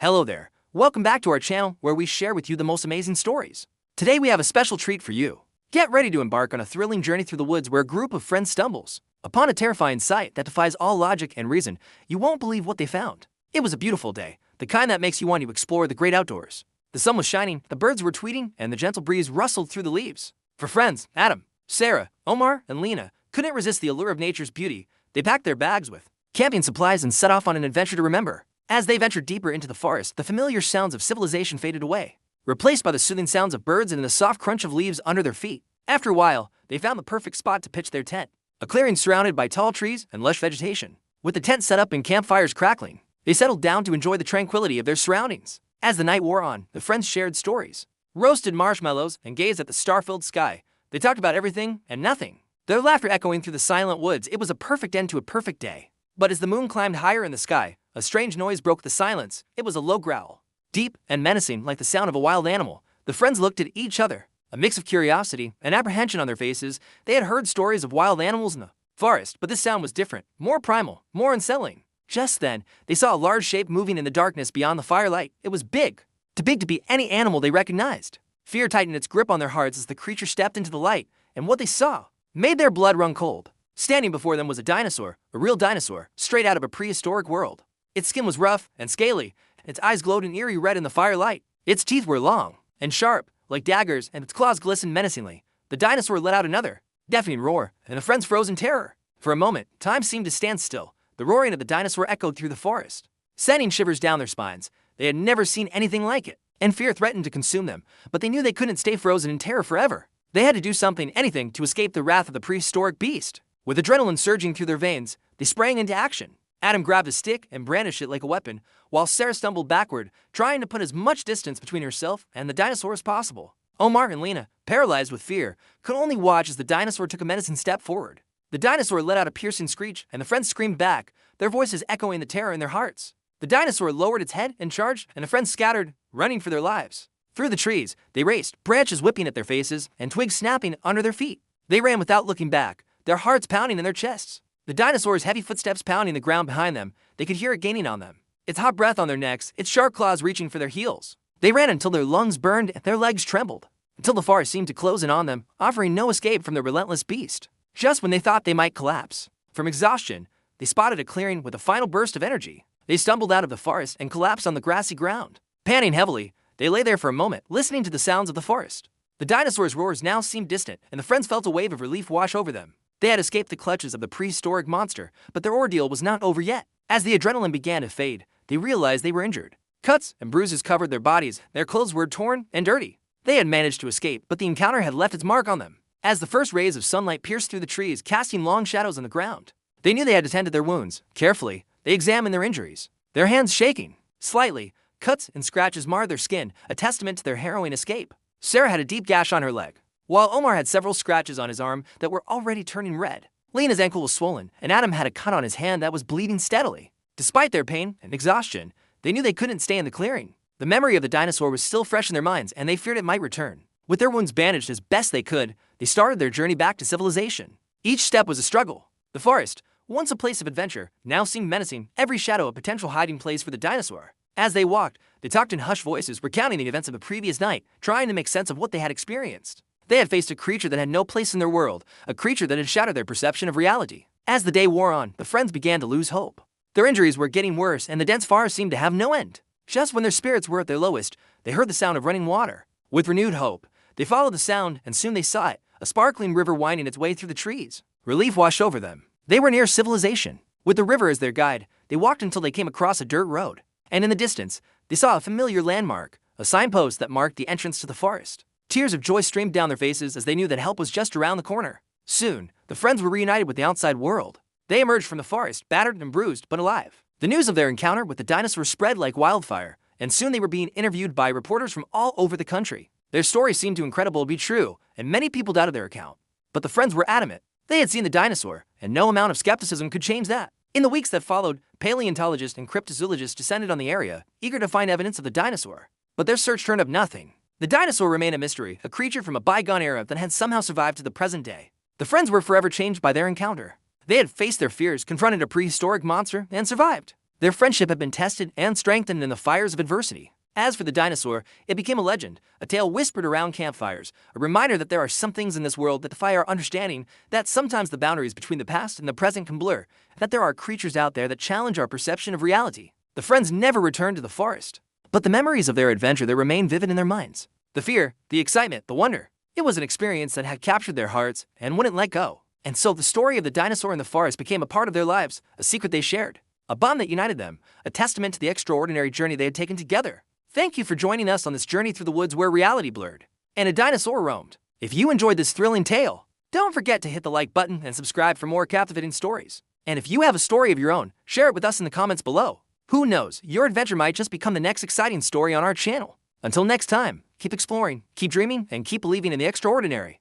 Hello there. Welcome back to our channel where we share with you the most amazing stories. Today we have a special treat for you. Get ready to embark on a thrilling journey through the woods where a group of friends stumbles upon a terrifying sight that defies all logic and reason. You won't believe what they found. It was a beautiful day, the kind that makes you want to explore the great outdoors. The sun was shining, the birds were tweeting, and the gentle breeze rustled through the leaves. For friends, Adam, Sarah, Omar, and Lena couldn't resist the allure of nature's beauty. They packed their bags with camping supplies and set off on an adventure to remember. As they ventured deeper into the forest, the familiar sounds of civilization faded away, replaced by the soothing sounds of birds and the soft crunch of leaves under their feet. After a while, they found the perfect spot to pitch their tent, a clearing surrounded by tall trees and lush vegetation. With the tent set up and campfires crackling, they settled down to enjoy the tranquility of their surroundings. As the night wore on, the friends shared stories, roasted marshmallows, and gazed at the star-filled sky. They talked about everything and nothing, their laughter echoing through the silent woods. It was a perfect end to a perfect day. But as the moon climbed higher in the sky, a strange noise broke the silence. It was a low growl, deep and menacing like the sound of a wild animal. The friends looked at each other, a mix of curiosity and apprehension on their faces. They had heard stories of wild animals in the forest, but this sound was different, more primal, more unsettling. Just then, they saw a large shape moving in the darkness beyond the firelight. It was big, too big to be any animal they recognized. Fear tightened its grip on their hearts as the creature stepped into the light, and what they saw made their blood run cold. Standing before them was a dinosaur, a real dinosaur, straight out of a prehistoric world. Its skin was rough and scaly, its eyes glowed an eerie red in the firelight. Its teeth were long and sharp, like daggers, and its claws glistened menacingly. The dinosaur let out another deafening roar, and the friends froze in terror. For a moment, time seemed to stand still. The roaring of the dinosaur echoed through the forest, sending shivers down their spines. They had never seen anything like it, and fear threatened to consume them, but they knew they couldn't stay frozen in terror forever. They had to do something, anything, to escape the wrath of the prehistoric beast. With adrenaline surging through their veins, they sprang into action. Adam grabbed a stick and brandished it like a weapon, while Sarah stumbled backward, trying to put as much distance between herself and the dinosaur as possible. Omar and Lena, paralyzed with fear, could only watch as the dinosaur took a menacing step forward. The dinosaur let out a piercing screech, and the friends screamed back, their voices echoing the terror in their hearts. The dinosaur lowered its head and charged, and the friends scattered, running for their lives. Through the trees, they raced, branches whipping at their faces and twigs snapping under their feet. They ran without looking back, their hearts pounding in their chests. The dinosaur's heavy footsteps pounding the ground behind them. They could hear it gaining on them, its hot breath on their necks, its sharp claws reaching for their heels. They ran until their lungs burned and their legs trembled, until the forest seemed to close in on them, offering no escape from the relentless beast. Just when they thought they might collapse from exhaustion, they spotted a clearing with a final burst of energy. They stumbled out of the forest and collapsed on the grassy ground. Panting heavily, they lay there for a moment, listening to the sounds of the forest. The dinosaur's roars now seemed distant, and the friends felt a wave of relief wash over them. They had escaped the clutches of the prehistoric monster, but their ordeal was not over yet. As the adrenaline began to fade, they realized they were injured. Cuts and bruises covered their bodies, their clothes were torn and dirty. They had managed to escape, but the encounter had left its mark on them. As the first rays of sunlight pierced through the trees, casting long shadows on the ground, they knew they had to tend to their wounds. Carefully, they examined their injuries, their hands shaking slightly. Cuts and scratches marred their skin, a testament to their harrowing escape. Sarah had a deep gash on her leg, while Omar had several scratches on his arm that were already turning red. Lena's ankle was swollen, and Adam had a cut on his hand that was bleeding steadily. Despite their pain and exhaustion, they knew they couldn't stay in the clearing. The memory of the dinosaur was still fresh in their minds, and they feared it might return. With their wounds bandaged as best they could, they started their journey back to civilization. Each step was a struggle. The forest, once a place of adventure, now seemed menacing, every shadow a potential hiding place for the dinosaur. As they walked, they talked in hushed voices, recounting the events of the previous night, trying to make sense of what they had experienced. They had faced a creature that had no place in their world, a creature that had shattered their perception of reality. As the day wore on, the friends began to lose hope. Their injuries were getting worse, and the dense forest seemed to have no end. Just when their spirits were at their lowest, they heard the sound of running water. With renewed hope, they followed the sound, and soon they saw it, a sparkling river winding its way through the trees. Relief washed over them. They were near civilization. With the river as their guide, they walked until they came across a dirt road. And in the distance, they saw a familiar landmark, a signpost that marked the entrance to the forest. Tears of joy streamed down their faces as they knew that help was just around the corner. Soon, the friends were reunited with the outside world. They emerged from the forest, battered and bruised, but alive. The news of their encounter with the dinosaur spread like wildfire, and soon they were being interviewed by reporters from all over the country. Their story seemed too incredible to be true, and many people doubted their account. But the friends were adamant. They had seen the dinosaur, and no amount of skepticism could change that. In the weeks that followed, paleontologists and cryptozoologists descended on the area, eager to find evidence of the dinosaur. But their search turned up nothing. The dinosaur remained a mystery, a creature from a bygone era that had somehow survived to the present day. The friends were forever changed by their encounter. They had faced their fears, confronted a prehistoric monster, and survived. Their friendship had been tested and strengthened in the fires of adversity. As for the dinosaur, it became a legend, a tale whispered around campfires, a reminder that there are some things in this world that defy our understanding, that sometimes the boundaries between the past and the present can blur, that there are creatures out there that challenge our perception of reality. The friends never returned to the forest, but the memories of their adventure that remained vivid in their minds. The fear, the excitement, the wonder. It was an experience that had captured their hearts and wouldn't let go. And so the story of the dinosaur in the forest became a part of their lives, a secret they shared, a bond that united them, a testament to the extraordinary journey they had taken together. Thank you for joining us on this journey through the woods where reality blurred and a dinosaur roamed. If you enjoyed this thrilling tale, don't forget to hit the like button and subscribe for more captivating stories. And if you have a story of your own, share it with us in the comments below. Who knows, your adventure might just become the next exciting story on our channel. Until next time, keep exploring, keep dreaming, and keep believing in the extraordinary.